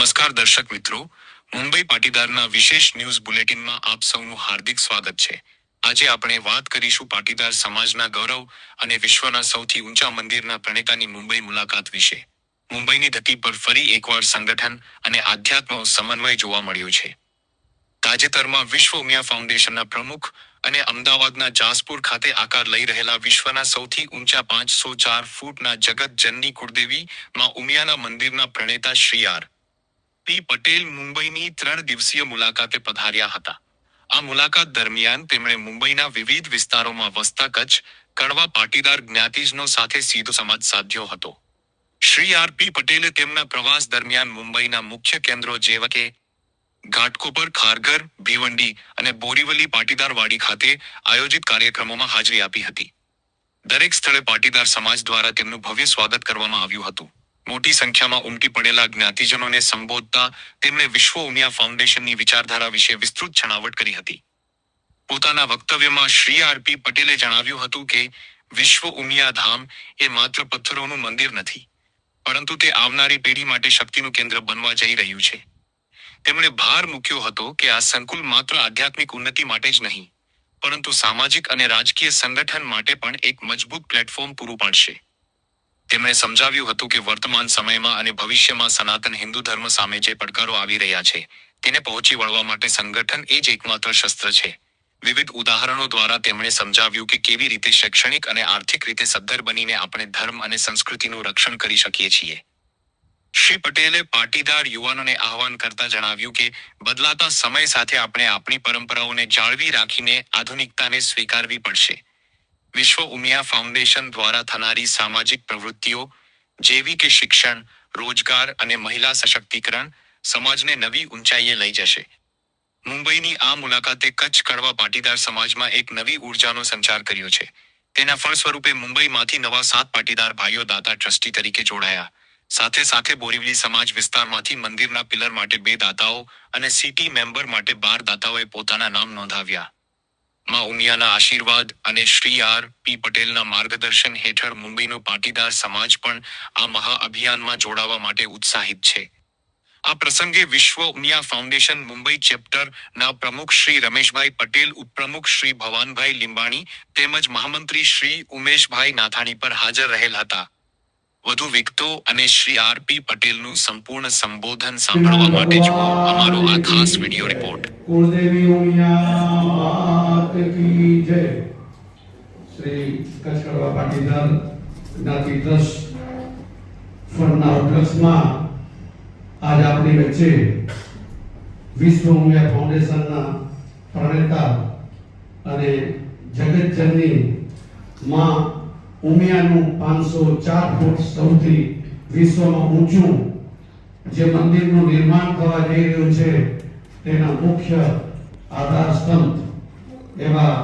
નમસ્કાર દર્શક મિત્રો, મુંબઈ પાટીદારના વિશેષ ન્યૂઝ બુલેટિનમાં આપ સૌનું હાર્દિક સ્વાગત છે। આજે આપણે વાત કરીશું પાટીદાર સમાજના ગૌરવ અને વિશ્વના સૌથી ઊંચા મંદિરના પ્રણેતાની મુંબઈ મુલાકાત વિશે। મુંબઈની ધરતી પર ફરી એકવાર સંગઠન અને આધ્યાત્મનો સમન્વય જોવા મળ્યો છે। તાજેતરમાં વિશ્વ ઉમિયા ફાઉન્ડેશનના પ્રમુખ અને અમદાવાદના જાસપુર ખાતે આકાર લઈ રહેલા વિશ્વના સૌથી ઊંચા 504 ફૂટના જગત જનની કુળદેવી માં ઉમિયાના મંદિરના પ્રણેતા શ્રી આર પી પટેલ મુંબઈની 3 દિવસીય મુલાકાતે પધાર્યા હતા। આ મુલાકાત દરમિયાન તેમણે મુંબઈના વિવિધ વિસ્તારોમાં વસતા કચ્છ કડવા પાટીદાર જ્ઞાતિજનો સાથે સીધો સંવાદ સાધ્યો હતો। શ્રી આર પી પટેલે તેમના પ્રવાસ દરમિયાન મુંબઈના મુખ્ય કેન્દ્રો જેવા કે ઘાટકોપર, ખારઘર, ભીવંડી અને બોરીવલી પાટીદારવાડી ખાતે આયોજિત કાર્યક્રમોમાં હાજરી આપી હતી। દરેક સ્થળે પાટીદાર સમાજ દ્વારા તેમનું ભવ્ય સ્વાગત કરવામાં આવ્યું હતું। મોટી સંખ્યામાં ઉમટી પડેલા જ્ઞાતિજનોને સંબોધતા તેમણે વિશ્વ ઉમિયા ફાઉન્ડેશનની વિચારધારા વિશે વિસ્તૃત છણાવટ કરી હતી। પોતાના વક્તવ્યમાં શ્રી આર પી પટેલે જણાવ્યું હતું કે વિશ્વ ઉમિયા ધામ એ માત્ર પથ્થરોનું મંદિર નથી, પરંતુ તે આવનારી પેઢી માટે શક્તિનું કેન્દ્ર બનવા જઈ રહ્યું છે। તેમણે ભાર મૂક્યો હતો કે આ સંકુલ માત્ર આધ્યાત્મિક ઉન્નતિ માટે જ નહીં, પરંતુ સામાજિક અને રાજકીય સંગઠન માટે પણ એક મજબૂત પ્લેટફોર્મ પૂરું પાડશે। તેમણે સમજાવ્યું હતું કે વર્તમાન સમયમાં અને ભવિષ્યમાં સનાતન હિન્દુ ધર્મ સામે જે પડકારો આવી રહ્યા છે તેને પહોંચી વળવા માટે સંગઠન એ જ એકમાત્ર શસ્ત્ર છે। વિવિધ ઉદાહરણો દ્વારા તેમણે સમજાવ્યું કે કેવી રીતે શૈક્ષણિક અને આર્થિક રીતે સદ્ધર બનીને આપણે ધર્મ અને સંસ્કૃતિનું રક્ષણ કરી શકીએ છીએ। શ્રી પટેલે પાટીદાર યુવાનોને આહવાન કરતા જણાવ્યું કે બદલાતા સમય સાથે આપણે આપણી પરંપરાઓને જાળવી રાખીને આધુનિકતાને સ્વીકારવી પડશે। વિશ્વ ઉમિયા ફાઉન્ડેશન દ્વારા થનારી સામાજિક પ્રવૃત્તિઓ જેવી કે શિક્ષણ, રોજગાર અને મહિલા સશક્તિકરણ સમાજને નવી ઊંચાઈએ લઈ જશે। મુંબઈની આ મુલાકાતે કચ્છ કડવા પાટીદાર સમાજમાં એક નવી ઉર્જાનો સંચાર કર્યો છે। તેના ફળ સ્વરૂપે મુંબઈમાંથી નવા 7 પાટીદાર ભાઈઓ દાતા ટ્રસ્ટી તરીકે જોડાયા। સાથે સાથે બોરીવલી સમાજ વિસ્તારમાંથી મંદિરના પિલર માટે 2 દાતાઓ અને સિટી મેમ્બર માટે 12 દાતાઓએ પોતાના નામ નોંધાવ્યા। માં ઉમિયાના આશીર્વાદ અને શ્રી આર પી પટેલના માર્ગદર્શન હેઠળ મુંબઈનો પાટીદાર સમાજ પણ આ મહાઅભિયાનમાં જોડાવા માટે ઉત્સાહિત છે। આ પ્રસંગે વિશ્વ ઉમિયા ફાઉન્ડેશન મુંબઈ ચેપ્ટરના પ્રમુખ શ્રી રમેશભાઈ પટેલ, ઉપપ્રમુખ શ્રી ભવાનભાઈ લીંબાણી તેમજ મહામંત્રી શ્રી ઉમેશભાઈ નાથાણી પર હાજર રહેલ હતા। વધુ વિગતો અને શ્રી આર પી પટેલનું સંપૂર્ણ સંબોધન સાંભળવા માટે જુઓ અમારો આ ખાસ વિડિયો રિપોર્ટ। કુળદેવી ઉમિયા માત કી જય। શ્રી કચ્છ કડવા પાટીદાર જ્ઞાતિ ટ્રસ્ટ ફરના ટ્રસ્ટમાં આજ આપણી વચ્ચે વિશ્વ ઉમિયા ફાઉન્ડેશનના પ્રણેતા અને જગતજનની માં ઉમિયાનું 504 ફૂટ સૌથી વિશ્વમાં ઊંચું જે મંદિરનું નિર્માણ થવા જઈ રહ્યું છે તેના મુખ્ય આધાર સ્તંભ એવા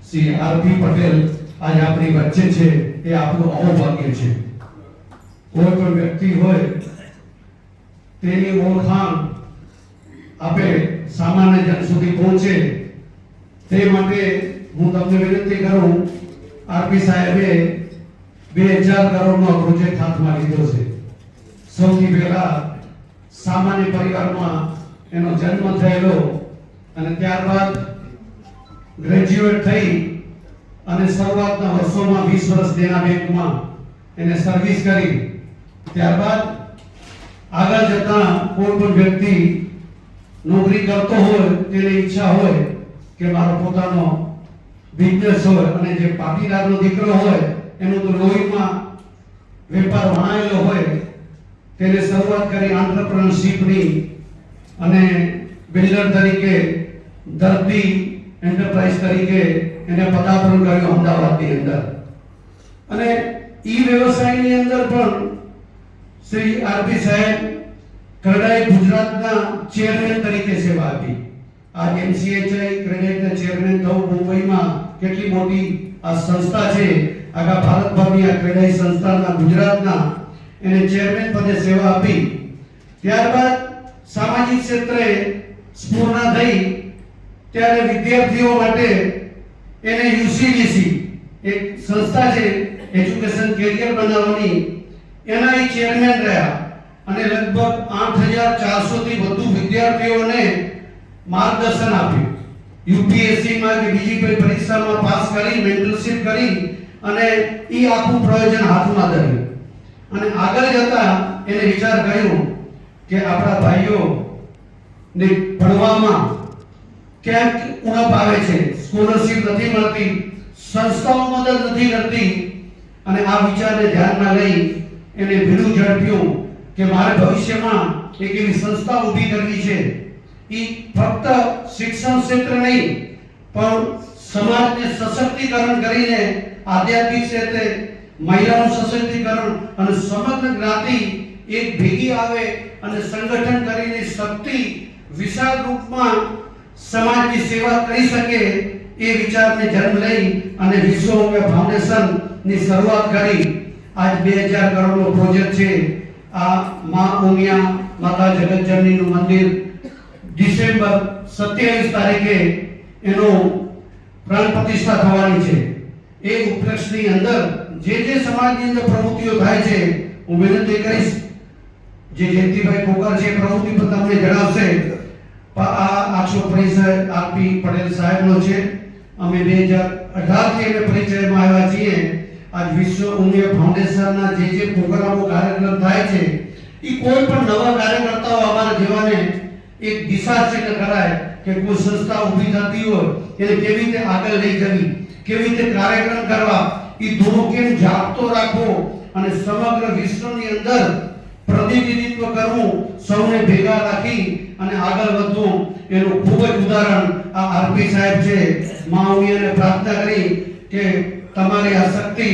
શ્રી આર પી પટેલ આજે આપણી વચ્ચે છે એ આપણું અહોભાગ્ય છે। કોઈ પણ વ્યક્તિ હોય તેની ઓળખાણ આપે સામાન્ય જન સુધી પહોંચે તે માટે હું તમને વિનંતી કરું, આરપી સાહેબે 2000 કરોડનો પ્રોજેક્ટ હાથમાં લીધો છે। સૌથી પહેલા સામાન્ય પરિવારમાં એનો જન્મ થયેલો અને ત્યારબાદ ગ્રેજ્યુએટ થઈ અને શરૂઆતના વર્ષોમાં 20 વર્ષ દેના બેંકમાં એને સર્વિસ કરી। ત્યારબાદ આગળ જતા કોઈ પણ વ્યક્તિ નોકરી કરતો હોય તેની ઈચ્છા હોય કે મારો પોતાનો બિઝનેસ હોય અને જે પાટીદારનો દીકરો હોય એનું તો લોહીમાં વેપાર વણાયેલો હોય તેને શરૂઆત કરી આંત્રપ્રનરશિપની અને બિલ્ડર તરીકે દર્દી એન્ટરપ્રાઇઝ તરીકે એને પદાર્પણ કર્યું અમદાવાદની અંદર અને ઈ વ્યવસાયની અંદર પણ શ્રી આર પી સાહેબ ક્રેડાઈ ગુજરાતના ચેરમેન તરીકે સેવા આપી। આજ એમસીએચઆઈ ક્રેડાઈના ચેરમેન થવું મુંબઈમાં કેટલી મોટી આ સંસ્થા છે, આખા ભારતભરની આ ક્રેડાઈ સંસ્થાના ગુજરાતના એને ચેરમેન પદે સેવા આપી। ત્યારબાદ સામાજિક ક્ષેત્રે સ્ફૂર્ણા થઈ ત્યારે વિદ્યાર્થીઓ માટે એને યુસીડીસી એક સંસ્થા છે એજ્યુકેશન કેરિયર બનાવવાની, એના ચેરમેન રહ્યા અને લગભગ 8400 થી વધુ વિદ્યાર્થીઓને માર્ગદર્શન આપ્યું. યુપીએસસી માં કે બીજી કોઈ પરીક્ષામાં પાસ કરી, મેન્ટરશિપ કરી અને એ આખું પ્રયોજન હાથમાં ધર્યું. અને આગળ જતા એને વિચાર કર્યો કે આપણા ભાઈઓ ને ભણવામાં ક્યાંક ઉણપ આવે છે, સ્કોલરશિપ નથી મળતી, સંસ્થાઓ મદદ નથી કરતી. અને આ વિચારને ધ્યાનમાં લઈ એને ભીડું ઝડપ્યું કે મારે ભવિષ્યમાં એક એવી સંસ્થા ઊભી કરવી છે. એ ફક્ત શિક્ષણ ક્ષેત્ર નહીં પણ સમાજને સશક્તિકરણ કરીને આધ્યાત્મિક ક્ષેત્રે મહિલાનું સશક્તિકરણ અને સમગ્ર જ્ઞાતિ એક ભેગી આવે અને સંગઠન કરીને શક્તિ વિશાળ રૂપમાં સમાજની સેવા કરી શકે એ વિચારને જન્મ લઈ અને વિશ્વ ઉમિયા ફાઉન્ડેશનની શરૂઆત કરી. આજ 2000 કરોડનો પ્રોજેક્ટ છે. આ મા ઉમિયા માતા જગતજનનીનું મંદિર ડિસેમ્બર 27 તારીખે એનો પ્રાણ પ્રતિષ્ઠા થવાની છે. એ ઉપલક્ષની અંદર જે સમાજની અંદર પ્રવૃત્તિઓ થાય છે, હું વિનંતી કરીશ જે જયંતિભાઈ કોકર છે પ્રવૃત્તિ પર તમને જણાવશે. આ આખો પરિચય આરપી પટેલ સાહેબનો છે. અમે 2018 થી અમે પરિચયમાં આવ્યા છીએ. આજ વિશ્વ ઉમિયા ફાઉન્ડેશનના જે પ્રોગ્રામો કાર્યક્રમ થાય છે એ કોઈ પણ નવા કાર્યકર્તાઓ અમારા જેવાને એક દિશા છે કે કરાય કે કોઈ સંસ્થા ઊભી થતી હોય એને કેવી રીતે આગળ લઈ જવી, કેવી રીતે કાર્યક્રમ કરવા, એ ધૂળો કેમ જાગતો રાખવો અને સમગ્ર વિશ્વની અંદર પ્રતિનિધિત્વ કરવું, સૌને ભેગા રાખી અને આગળ વધવું, એનું ખૂબ જ ઉદાહરણ આ આરપી સાહેબ છે. મા ઉમિયાને પ્રાર્થના કરી કે તમારી આ શક્તિ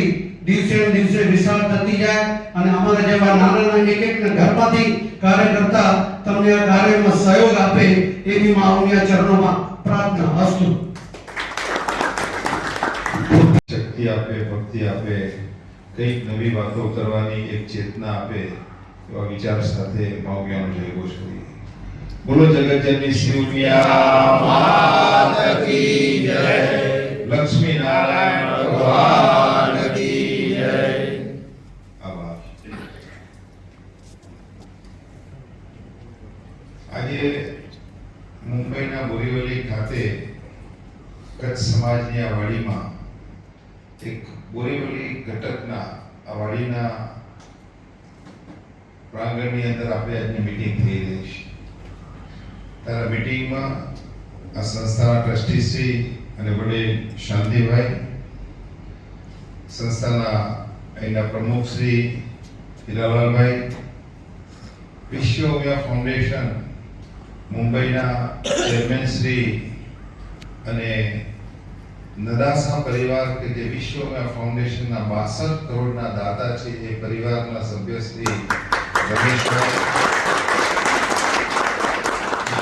દિવસે ને દિવસે વિશાળ થતી જાય અને અમારા જેવા નાના એક ઘરમાંથી કાર્યકર્તા તમને આ કાર્યમાં સહયોગ આપે એવી મા ઉમિયા ચરણોમાં પ્રાર્થના. અસ્તુ. શક્તિ આપે, ભક્તિ આપે, કંઈક નવી વાતો કરવાની એક ચેતના આપે એવા વિચાર સાથે મા ઉમિયાનો જયઘોષ કરીએ. બોલો જગતજનની શ્રી ઉમિયા માત કી જય, લક્ષ્મી નારાયણ ભગવાન કી જય. આભાર. આજે મુંબઈના બોરીવલી ખાતે કચ્છ સમાજની આ વાડીમાં એક બોરીવલી ઘટકના આ વાડીના પ્રાંગણની અંદર આપણે આજની મીટિંગ થઈ રહી છે. ત્યારે મીટિંગમાં આ સંસ્થાના ટ્રસ્ટી શ્રી અને વડીલ શાંતિભાઈ, સંસ્થાના અહીંના પ્રમુખ શ્રી હીરાલાલભાઈ, વિશ્વ ઉમિયા ફાઉન્ડેશન મુંબઈના ચેરમેન શ્રી અને નદાસા પરિવાર કે જે વિશ્વ ઉમિયા ફાઉન્ડેશનના 62 કરોડના દાતા છે એ પરિવારના સભ્ય શ્રી રમેશભાઈ,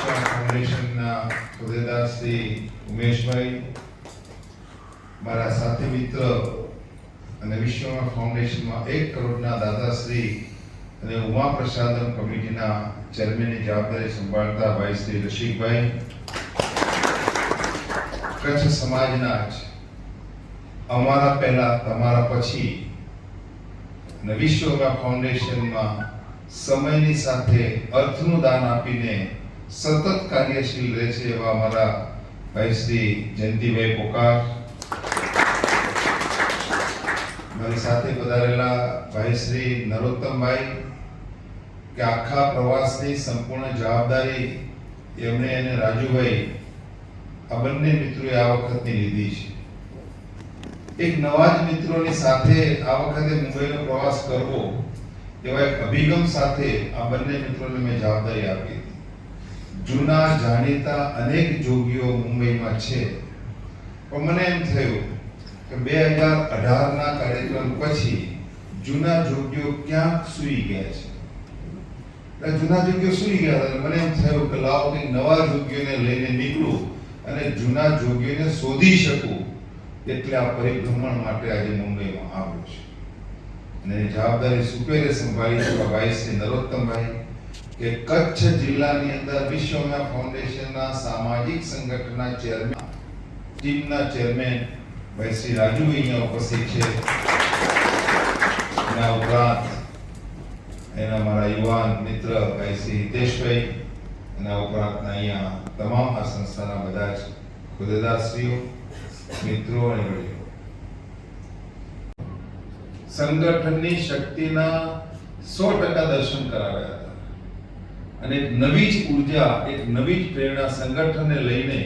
ફાઉન્ડેશનના હોદ્દેદાર શ્રી ઉમેશભાઈ, મારા સાથી મિત્ર અને વિશ્વમાં ફાઉન્ડેશનમાં 1 કરોડના દાદાશ્રી અને ઉમા પ્રસાદમ કમિટીના ચેરમેનની જવાબદારી સંભાળતા ભાઈ શ્રી રશિકભાઈ, કચ્છ સમાજના જ અમારા પહેલા તમારા પછી અને વિશ્વમાં ફાઉન્ડેશનમાં સમયની સાથે અર્થનું દાન આપીને સતત કાર્યશીલ રહે છે એવા અમારા ભાઈ શ્રી જયંતિભાઈ કોકાર, મારી સાથે પધારેલા ભાઈ શ્રી નરોત્તમભાઈ કે આખા પ્રવાસની સંપૂર્ણ જવાબદારી એમણે અને રાજુભાઈ આ બંને મિત્રોએ આ વખતની લીધી છે. એક નવા જ મિત્રોની સાથે આ વખતે મુંબઈનો પ્રવાસ કરવો એવા એક અભિગમ સાથે આ બંને મિત્રોને મેં જવાબદારી આપી. જૂના જાણીતા અનેક જોગીઓ મુંબઈમાં છે, પણ મને એમ થયું કે 2018ના કાર્યક્રમ પછી જૂના જોગીઓ ક્યાંક સૂઈ ગયા છે. જૂના જોગીઓ સૂઈ ગયા હતા. મને એમ થયું કે લાવો કંઈક નવા જોગીઓને લઈને નીકળું અને જૂના જોગીઓને શોધી શકું, એટલે આ પરિભ્રમણ માટે આજે મુંબઈમાં આવ્યો છે. અને જવાબદારી સુપેરે સંભાળી છે ભાઈ શ્રી નરોત્તમભાઈ કે કચ્છ જિલ્લાની અંદર વિશ્વ ઉમિયા ફાઉન્ડેશનના સામાજિક સંગઠનના ચેરમેન ટીમના ચેરમેન ભાઈ શ્રી રાજુભાઈ અહીંયા ઉપસ્થિત છે. એના ઉપરાંત એના મારા યુવાન મિત્ર ભાઈ શ્રી હિતેશભાઈ, એના ઉપરાંતના અહીંયા તમામ આ સંસ્થાના બધા જ હોદ્દેદારશ્રીઓ, મિત્રો અને વડીલો, સંગઠનની શક્તિના 100% દર્શન કરાવ્યા હતા અને એક નવી જ ઉર્જા, એક નવી જ પ્રેરણા સંગઠનને લઈને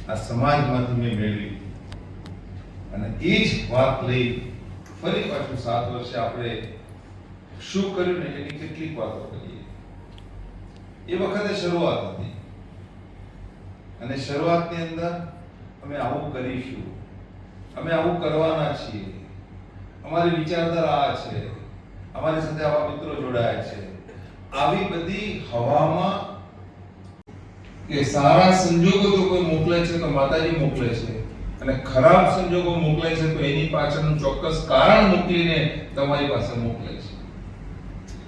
આ સમાજમાંથી મેં મેળવી અને એ જ વાત લઈ ફરી પાછું 7 વર્ષે આપણે શું કર્યું ને એની કેટલીક વાતો કરીએ. એ વખતે શરૂઆત હતી અને શરૂઆતની અંદર અમે આવું કરીશું, અમે આવું કરવાના છીએ, અમારી વિચારધારા આ છે, અમારી સાથે આવા મિત્રો જોડાયા છે. આવી બધી હવામાં કે સારા સંજોગો જો કોઈ મોકલે છે તો માતાજી મોકલે છે અને ખરાબ સંજોગો મોકલે છે તો એની પાછળનું ચોક્કસ કારણ મોકલીને તમારી પાસે મોકલે છે.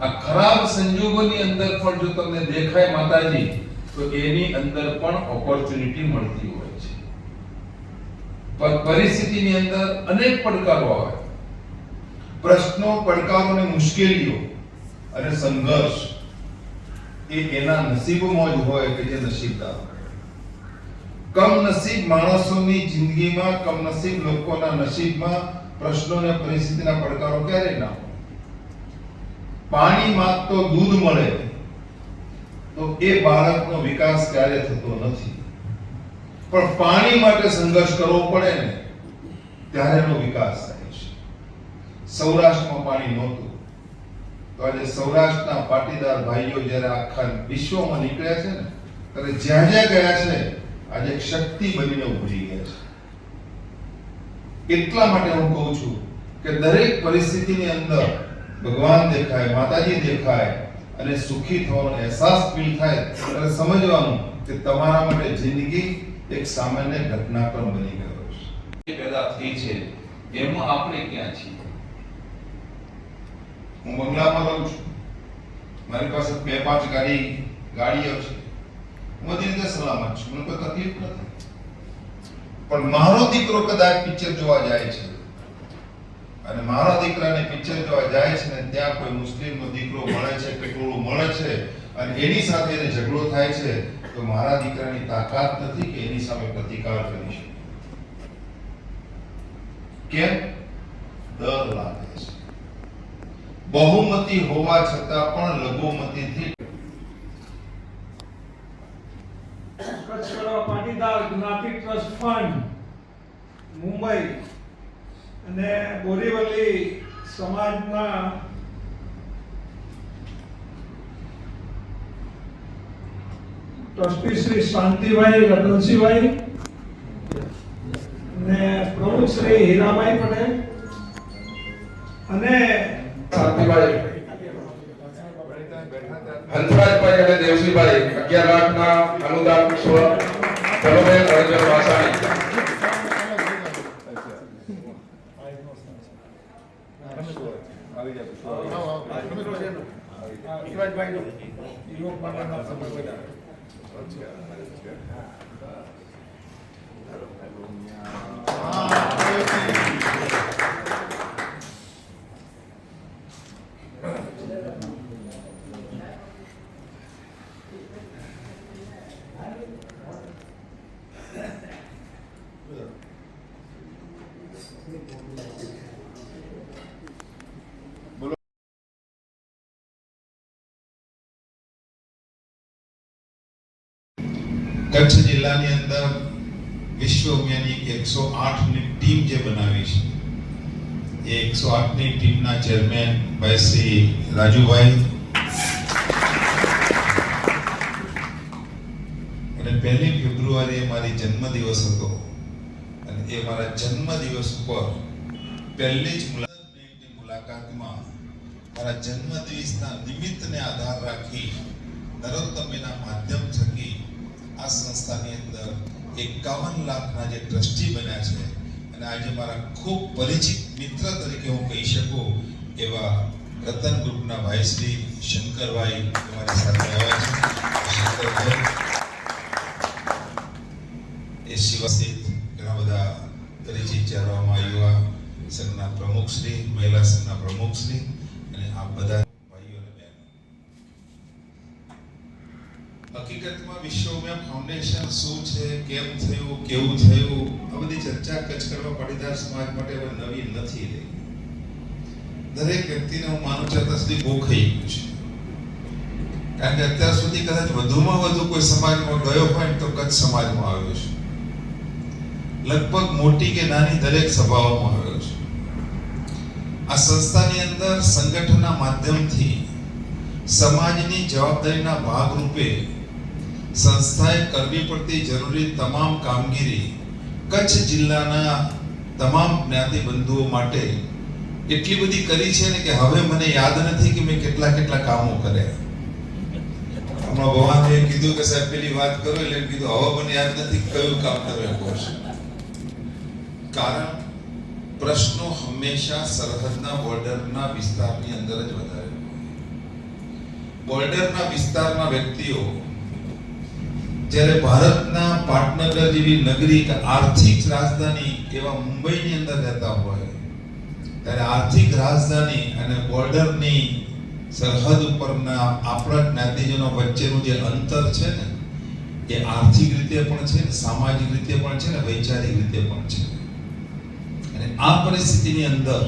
આ ખરાબ સંજોગોની અંદર પણ જો તમને દેખાય માતાજી, તો એની અંદર પણ ઓપોર્ચ્યુનિટી મળતી હોય છે. પરિસ્થિતિની અંદર અનેક પડકારો આવે, પ્રશ્નો, પડકારો અને મુશ્કેલીઓ અને સંઘર્ષ એ એના નસીબમાં જ હોય કે જે નસીબદાર હોય. કમનસીબ માણસોની જિંદગીમાં, કમનસીબ લોકોના નસીબમાં પ્રશ્નો અને પરિસ્થિતિના પડકારો ક્યારેય ના હોય. પાણી માંગતો દૂધ મળે તો એ બાળકનો વિકાસ ક્યારે થતો નથી, પણ પાણી માટે સંઘર્ષ કરવો પડે ને ત્યારે એનો વિકાસ થાય છે. સૌરાષ્ટ્રમાં પાણી નહોતું તો આજે સૌરાષ્ટ્રના પાટીદાર ભાઈઓ જ્યારે આખા વિશ્વમાં નીકળ્યા છે ને, ત્યારે જ્યાં જ્યાં ગયા છે આજે એક શક્તિ બનીને ઉભરી ગયા છે. એટલા માટે હું કહું છું કે દરેક પરિસ્થિતિની અંદર ભગવાન દેખાય, માતાજી દેખાય અને સુખી થવાનો અહેસાસ ફીલ થાય ત્યારે સમજવાનું કે તમારા માટે જિંદગી એક સામાન્ય ઘટનાક્રમ બની ગયો છે. પેદા થઈ છે એમાં આપણે ક્યાં છીએ? હું બંગલામાં રહું છું, મારી પાસે 2-5 ગાડીઓ છે, હું બધી રીતે સલામત છું, મને કોઈ તકલીફ નથી. પણ મારો દીકરો કદાચ પિક્ચર જોવા જાય છે અને મારા દીકરાને પિક્ચર જોવા જાય છે ને ત્યાં કોઈ મુસ્લિમનો દીકરો મળે છે કે ટોળું મળે છે અને એની સાથે એને ઝઘડો થાય છે, તો મારા દીકરાની તાકાત નથી કે એની સામે પ્રતિકાર કરી શકે. કેમ? ડર લાગે છે. બહુમતી હોવા છતાં પણ લઘુમતીથી કચ્છ કડવા પાટીદાર જ્ઞાતિ ટ્રસ્ટ ફંડ મુંબઈ અને બોરીવલી સમાજના ટ્રસ્ટી શ્રી શાંતિભાઈ રતનસિંહભાઈ અને પ્રમુખ શ્રી હીરાભાઈ પટેલ અને શાંતિભાઈ, હંસરાજભાઈ અને દેવસીભાઈ 11 લાખના અનુદાન પુષ્પ, ધનુબેન અર્જુન વાસાણી. કચ્છ જિલ્લાની અંદર વિશ્વ ઉમિયાની 108 ની ટીમ જે બનાવી છે, એ 108 ની ટીમના ચેરમેન ભાઈ શ્રી રાજુભાઈ અને 1 ફેબ્રુઆરીએ મારી જન્મદિવસ હતો અને એ મારા જન્મદિવસ ઉપર પહેલી જ મુલાકાતમાં મારા જન્મદિવસના નિમિત્તને આધાર રાખી નરોત્તમના માધ્યમ થકી આ સંસ્થાની અંદર 51 લાખના જે ટ્રસ્ટી બન્યા છે અને આજે મારા ખૂબ પરિચિત મિત્ર તરીકે હું કહી શકું એવા રતન ગ્રુપના ભાઈ શ્રી શંકરભાઈ તમારી સાથે આવ્યા છે. શંકરભાઈ એ શિવસિદ્ધ ઘણા બધા પરિચિત ચહેરામાં યુવા સંઘના પ્રમુખ શ્રી, મહિલા સંઘના પ્રમુખ શ્રી અને આ બધા ભાઈઓ અને બહેનો હકીકતમાં વિશ્વવ્યાપ ફાઉન્ડેશન શું છે, કેમ થયું, કેવું થયું, આ બધી ચર્ચા કચ્છ કડવા પાટીદાર સમાજ માટે હવે નવી નથી રહી. દરેક વ્યક્તિને હું માનું છું અત્યાર સુધી બહુ ખાઈ ગયું છે. કારણ કે અત્યાર સુધી કદાચ વધુમાં વધુ કોઈ સમાજમાં ગયો હોય ને તો કચ્છ સમાજમાં આવ્યો છે. લગભગ મોટી કે નાની દરેક સભાઓમાં આવ્યો છે. આ સંસ્થાની અંદર સંગઠનના માધ્યમથી સમાજની જવાબદારીના ભાગરૂપે સંસ્થાએ કરવી પડતી જરૂરી તમામ કામગીરી કચ્છ જિલ્લાના તમામ જ્ઞાતિ બંધુઓ માટે એટલી બધી કરી છે ને કે હવે મને યાદ નથી કે મેં કેટલા કામો કર્યા. હમણાં ભવાનજીએ કીધું કે સાહેબ પેલી વાત કરો એટલે કીધું હવે મને યાદ નથી કયું કામ કર્યું હશે. કારણ પ્રશ્નો હંમેશા સરહદના બોર્ડરના વિસ્તારની અંદર જ વધારે. બોર્ડરના વિસ્તારના વ્યક્તિઓ જ્યારે ભારતના પાટનગર જેવી નગરી કે આર્થિક રાજધાની એવા મુંબઈની અંદર રહેતા હોય ત્યારે આર્થિક રાજધાની અને બોર્ડરની સરહદ ઉપરના આપણા જ્ઞાતિજનો વચ્ચેનું જે અંતર છે ને એ આર્થિક રીતે પણ છે ને સામાજિક રીતે પણ છે ને વૈચારિક રીતે પણ છે. અને આ પરિસ્થિતિની અંદર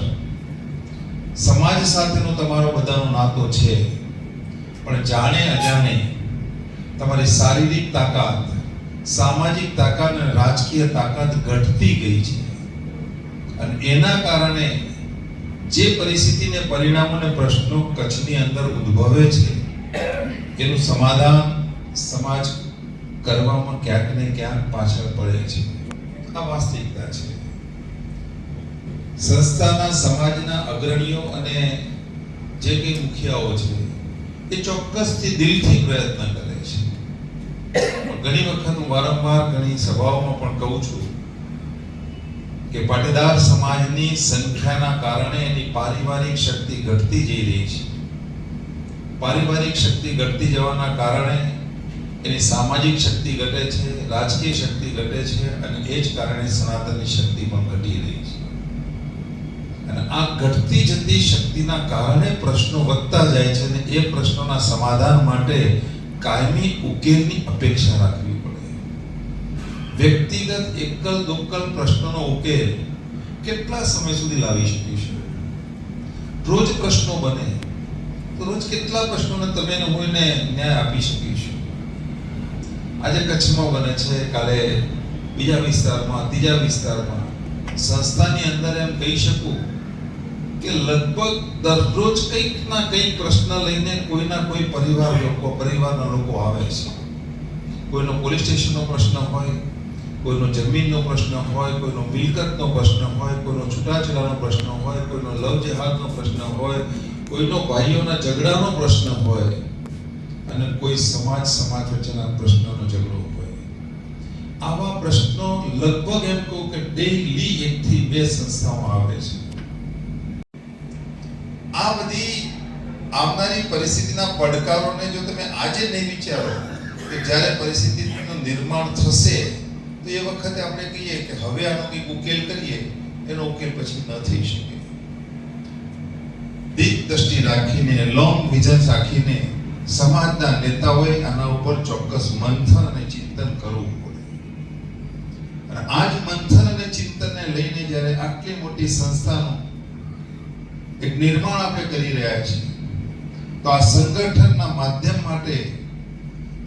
સમાજ સાથેનો તમારો બધાનો નાતો છે, પણ જાણે અજાણે તમારી શારીરિક તાકાત, સામાજિક તાકાત અને રાજકીય તાકાત ઘટતી ગઈ છે. અને એના કારણે જે પરિસ્થિતિને પરિણામોને પ્રશ્નો કચ્છની અંદર ઉદ્ભવે છે એનું સમાધાન સમાજ કરવામાં ક્યાંક ને ક્યાંક પાછળ પડે છે. આ વાસ્તવિકતા છે. સંસ્થાના સમાજના અગ્રણીઓ અને જે કંઈ મુખિયાઓ છે એ ચોક્કસથી દિલથી પ્રયત્ન કરે છે. ઘણી વખત હું વારંવાર ઘણી સભાઓમાં પણ કહું છું કે પાટીદાર સમાજની સંખ્યાના કારણે એની પારિવારિક શક્તિ ઘટતી જઈ રહી છે. પારિવારિક શક્તિ ઘટતી જવાના કારણે એની સામાજિક શક્તિ ઘટે છે, રાજકીય શક્તિ ઘટે છે અને એ જ કારણે સનાતનની શક્તિ પણ ઘટી રહી છે. અને આ ઘટતી જતી શક્તિના કારણે પ્રશ્નો વધતા જાય છે અને એ પ્રશ્નોના સમાધાન માટે કાયમી ઉકેલની અપેક્ષા રાખવી પડે. વ્યક્તિગત એકલ દોકલ પ્રશ્નોનો ઉકેલ કેટલા સમય સુધી લાવી શકીશું? રોજ પ્રશ્નો બને તો રોજ કેટલા પ્રશ્નોને તમે ને હું ન્યાય આપી શકીશું? આજે કચ્છમાં બને છે, કાલે બીજા વિસ્તારમાં, ત્રીજા વિસ્તારમાં. સંસ્થાની અંદર એમ કહી શકું કે લગભગ દરરોજ કંઈક ના કંઈક પ્રશ્ન લઈને કોઈના કોઈ પરિવારના લોકો આવે છે. કોઈનો પોલીસ સ્ટેશનનો પ્રશ્ન હોય, કોઈનો જમીનનો પ્રશ્ન હોય, કોઈનો મિલકતનો પ્રશ્ન હોય, કોઈનો છૂટાછેડાનો પ્રશ્ન હોય, કોઈનો લવ જેહાદનો પ્રશ્ન હોય, કોઈનો ભાઈઓના ઝઘડાનો પ્રશ્ન હોય અને કોઈ સમાજ વચ્ચેના પ્રશ્નનો ઝઘડો હોય. આવા પ્રશ્નો લગભગ એમ કહું કે ડેઈલી 1 થી 2 સંસ્થાઓ આવે છે. આ બધી આવનારી પરિસ્થિતિના પડકારોને જો તમે આજે નહીં વિચારો કે જ્યારે પરિસ્થિતિનું નિર્માણ થશે તો એ વખતે આપણે કહીએ કે હવે આનો કંઈક ઉકેલ કરીએ, એનો ઉકેલ પછી ન થઈ શકે. દીર્ઘ દ્રષ્ટિ રાખીને, લોંગ વિઝન રાખીને સમાજના નેતાઓએ આના ઉપર ચોક્કસ મંથન અને ચિંતન કરવું પડે. અને આ જ મંથન અને ચિંતનને લઈને જ્યારે આટલી મોટી સંસ્થાનું એક નિર્માણ આપણે કરી રહ્યા છીએ તો આ સંગઠનના માધ્યમ માટે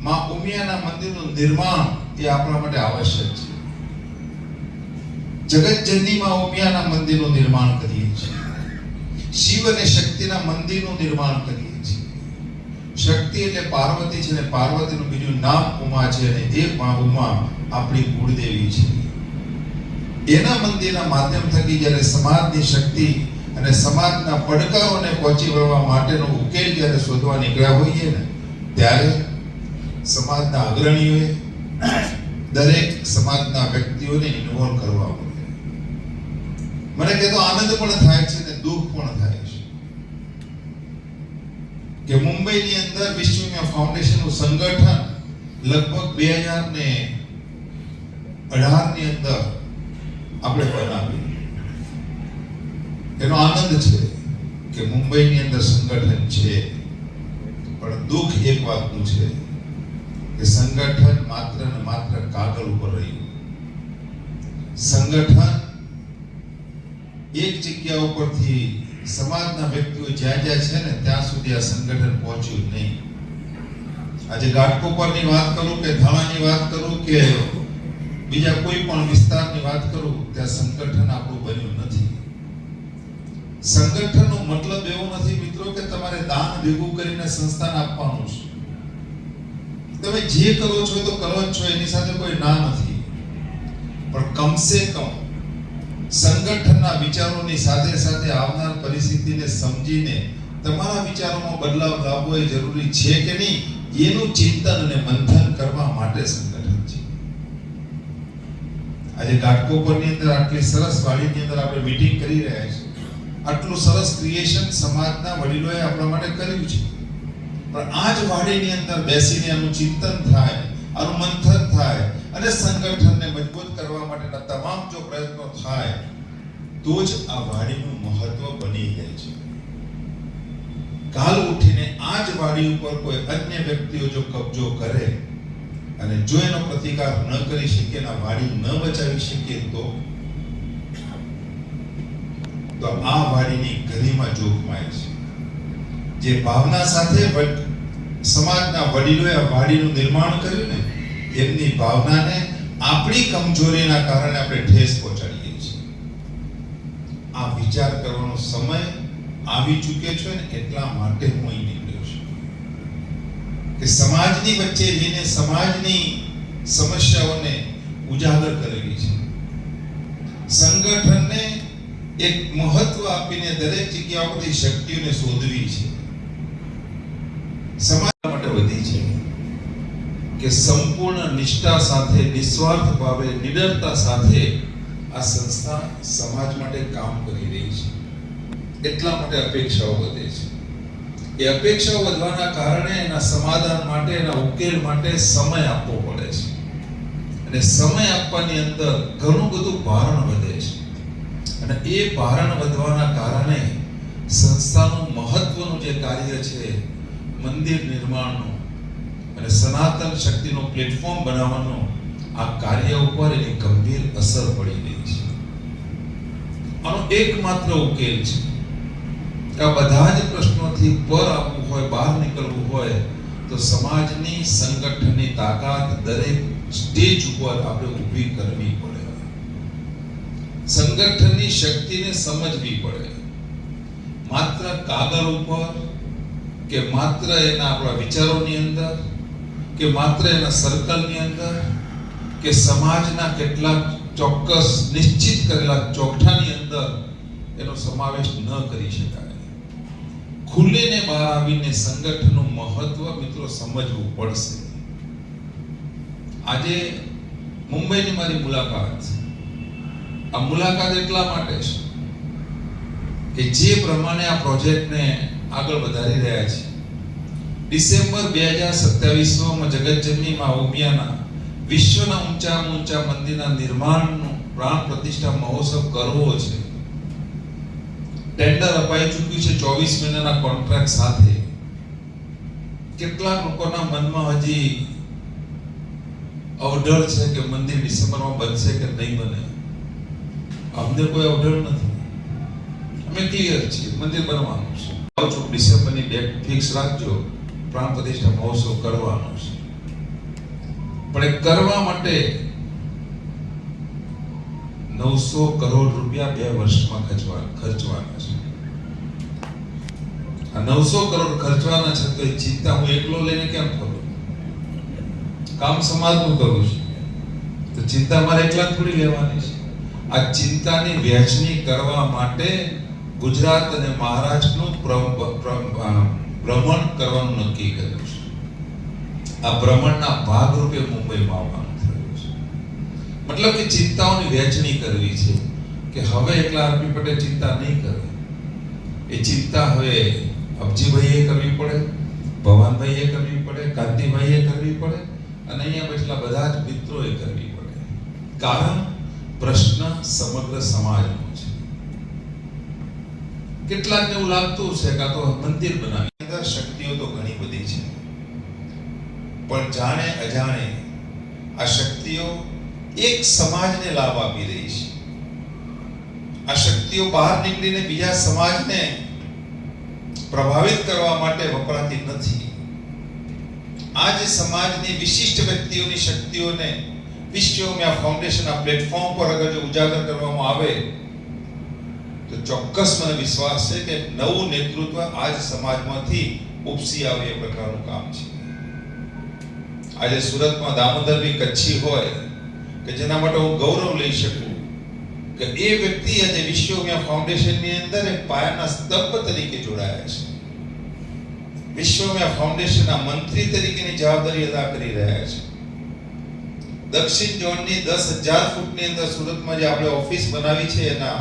માં ઉમિયાના મંદિરનું નિર્માણ એ આપણા માટે આવશ્યક છે. જગતજનની માં ઉમિયાના મંદિરનું નિર્માણ કરીએ છીએ. શિવ અને શક્તિના મંદિરનું નિર્માણ કરીએ છીએ. શક્તિ એટલે પાર્વતી છે અને પાર્વતીનું બીજું નામ ઉમા છે અને એ માં ઉમા આપણી કુળદેવી છે. એના મંદિરના માધ્યમ થકી જ્યારે સમાજની શક્તિ અને સમાજના પડકારોને પહોંચી વળવા માટેનો ઉકેલ જ્યારે શોધવા નીકળ્યા હોઈએ ને ત્યારે સમાજના અગ્રણીઓએ દરેક સમાજના વ્યક્તિઓને ઇન્વોલ્વ કરવા પડે. મને કહેતો આનંદ પણ થાય છે ને દુઃખ પણ થાય છે કે મુંબઈની અંદર વિશ્વવ્યાપ ફાઉન્ડેશનનું સંગઠન લગભગ 2018 ની અંદર આપણે બનાવ્યું. એનો આનંદ છે કે મુંબઈની અંદર સંગઠન છે, પણ દુઃખ એક વાતનું છે કે સંગઠન માત્ર ને માત્ર કાગળ ઉપર રહ્યું. સંગઠન એક જગ્યા ઉપરથી સમાજના વ્યક્તિઓ જ્યાં જ્યાં છે ને ત્યાં સુધી આ સંગઠન પહોંચ્યું જ નહીં. આજે ઘાટકોપરની વાત કરું કે ધાણાની વાત કરું કે બીજા કોઈ પણ વિસ્તારની વાત કરું, ત્યાં સંગઠન આપણું બન્યું નથી. સંગઠનનો મતલબ એવો નથી મિત્રો કે તમારે દાન ભેગું કરીને સંસ્થાન આપવાનું છે. તમે જે કરો છો તો કરો જ છો, એની સાથે કોઈ ના નથી, પણ કમસે કમ સંગઠનના વિચારોની સાથે સાથે આવનાર પરિસ્થિતિને સમજીને તમારા વિચારોમાં બદલાવ લાવવો એ જરૂરી છે કે નહીં, એનું ચિંતન અને મંથન કરવા માટે સંગઠન છે. આજે ઘાટકોપરની અંદર આટલી સરસ વાડીની અંદર આપણે મીટિંગ કરી રહ્યા છીએ. આટલું સરસ ક્રિએશન સમાજના વડીલોએ આપણા માટે કર્યું છે, પણ આ જ વાડીની અંદર બેસીને આનું ચિંતન થાય, આનું મંથન થાય અને સંગઠનને મજબૂત કરવા માટેના તમામ જો પ્રયત્નો થાય તો જ આ વાડીનું મહત્વ બની જાય છે. કાલ ઉઠીને આ જ વાડી ઉપર કોઈ અન્ય વ્યક્તિઓ જો કબજો કરે અને જો એનો પ્રતિકાર ન કરી શકે, એના વાડી ન બચાવી શકે તો આ વાડીની ગરિમા જોખમાય છે. જે ભાવના સાથે સમાજના વડીલોએ આ વાડીનું નિર્માણ કર્યું ને, એમની ભાવનાને આપણી કમજોરીના કારણે આપણે ઠેસ પહોંચાડીએ છીએ. આ વિચાર કરવાનો સમય આવી ચૂક્યો છે ને, એટલા માટે હું અહીં નીકળ્યો છું કે સમાજની વચ્ચે રહીને સમાજની સમસ્યાઓને ઉજાગર કરવી છે. સંગઠનને એક મહત્વ આપીને દરેક જગ્યાઓ પરથી શક્તિઓને શોધવી છે. સમાજ માટે વધી છે કે સંપૂર્ણ નિષ્ઠા સાથે, નિસ્વાર્થ ભાવે, નિડરતા સાથે આ સંસ્થા સમાજ માટે કામ કરી રહી છે. એટલા માટે અપેક્ષાઓ વધે છે. એ અપેક્ષાઓ વધવાના કારણે એના સમાધાન માટે, એના ઉકેલ માટે સમય આપવો પડે છે. અને સમય આપવાની અંદર ઘણું બધું ભારણ વધે છે. અને એ ભારણ વધવાના કારણે સંસ્થાનું મહત્વનું જે કાર્ય છે, મંદિર નિર્માણનું અને સનાતન શક્તિનો પ્લેટફોર્મ બનાવવાનું, આ કાર્ય ઉપર એની ગંભીર અસર પડી રહી છે. આનો એકમાત્ર ઉકેલ છે કે આ બધા જ પ્રશ્નોથી પર આવવું હોય, બહાર નીકળવું હોય તો સમાજની સંગઠનની તાકાત દરેક સ્ટેજ ઉપર આપણે ઊભી કરવી પડે. સંગઠનની શક્તિને સમજવી પડે. માત્ર કાગળ ઉપર કે માત્ર એના આપણા વિચારોની અંદર કે માત્ર એના સર્કલની અંદર કે સમાજના કેટલાક ચોક્કસ નિશ્ચિત કરેલા ચોકઠાની અંદર એનો સમાવેશ ન કરી શકાય. ખુલ્લીને બહાર આવીને સંગઠનનું મહત્વ મિત્રો સમજવું પડશે. આજે મુંબઈની મારી મુલાકાત, આ મુલાકાત એટલા માટે છે કે જે પ્રમાણે આ પ્રોજેક્ટને આગળ વધારી રહ્યા છે, ડિસેમ્બર 2027માં જગતજનની માં ઉમિયાના વિશ્વના ઊંચામાં ઊંચા મંદિરના નિર્માણનો પ્રાણ પ્રતિષ્ઠા મહોત્સવ કરવો છે. ટેન્ડર અપાઈ ચૂક્યું છે 24 મહિનાના કોન્ટ્રાક્ટ સાથે. કેટલાક લોકોના મનમાં હજી અવઢળ છે કે મંદિર ડિસેમ્બરમાં બનશે કે નહીં બને. અમને કોઈ અવઢળ નથી, અમે ક્લિયર છીએ, મંદિર બનવાનું છે. ડિસેમ્બરની ડેટ ફિક્સ રાખજો, પ્રાણ પ્રતિષ્ઠા મહોત્સવ કરવાનો છે. પણ એ કરવા માટે 900 કરોડ રૂપિયા 2 વર્ષમાં ખર્ચવાના છે. આ 900 કરોડ ખર્ચવાના છે તો એ ચિંતા હું એકલો લઈને કેમ કરું? કામ સમાજનું કરું છું તો ચિંતા મારે એકલા થોડી લેવાની છે. આ ચિંતાની વહેંચણી કરવા માટે ગુજરાત અને મહારાષ્ટ્રનું ભ્રમણ કરવાનું નક્કી કર્યું છે. આ ભ્રમણના ભાગરૂપે મુંબઈમાં આવવાનું થયું છે. મતલબ કે ચિંતાઓની વહેંચણી કરવી છે કે હવે એકલા આરપી પટેલ ચિંતા નહીં કરે. એ ચિંતા હવે અબજીભાઈએ કરવી પડે, ભવાનભાઈએ કરવી પડે, કાંતિભાઈએ કરવી પડે અને અહીંયા બેઠેલા બધા જ મિત્રોએ કરવી પડે. કારણ પ્રશ્ન સમગ્ર સમાજનો છે. કેટલાકને એવું લાગતું છે કે આ તો મંદિર બનાવી, અંદર શક્તિઓ તો ઘણી બધી છે. પણ જાણે અજાણે આ શક્તિઓ એક સમાજને લાભ આપી રહી છે. આ શક્તિઓ બહાર નીકળીને બીજા સમાજને પ્રભાવિત કરવા માટે વપરાતી નથી. આ જે સમાજની વિશિષ્ટ વ્યક્તિઓની શક્તિઓને વિશ્વવ્યા ફાઉન્ડેશન આ પ્લેટફોર્મ પર અગર જો ઉજાગર કરવામાં આવે તો ચોક્કસ મને વિશ્વાસ છે કે નવું નેતૃત્વ આ જ સમાજમાંથી ઉપસી આવે એ પ્રકારનું કામ છે. આજે સુરતમાં દામોદરભાઈ કચ્છી હોય કે જેના માટે હું ગૌરવ લઈ શકું કે એ વ્યક્તિ આજે વિશ્વવ્યા ફાઉન્ડેશનની અંદર એક પાયાના સ્તંભ તરીકે જોડાયા છે. વિશ્વવ્યા ફાઉન્ડેશનના મંત્રી તરીકેની જવાબદારી અદા કરી રહ્યા છે. દક્ષિણ ઝોનની 10,000 ફૂટની અંદર સુરતમાં જે આપણે ઓફિસ બનાવી છે એના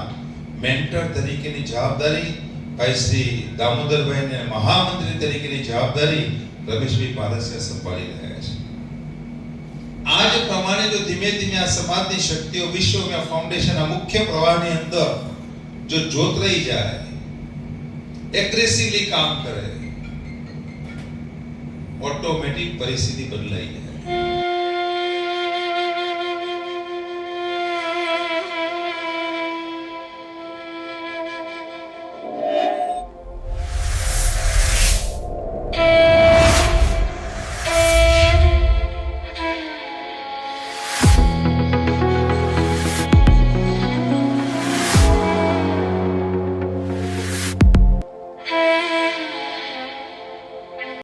મેન્ટર તરીકેની જવાબદારી ભાઈ શ્રી દામોદરભાઈ ને મહામંત્રી તરીકેની જવાબદારી રમેશભાઈ પારસિયા સંભાળી રહ્યા છે. આ જ પ્રમાણે જો ધીમે ધીમે આ સમાજની શક્તિઓ વિશ્વવ્યા ફાઉન્ડેશનના મુખ્ય પ્રવાહની અંદર જો જોતરાઈ જાય, એગ્રેસિવલી કામ કરે, ઓટોમેટિક પરિસ્થિતિ બદલાઈ જાય.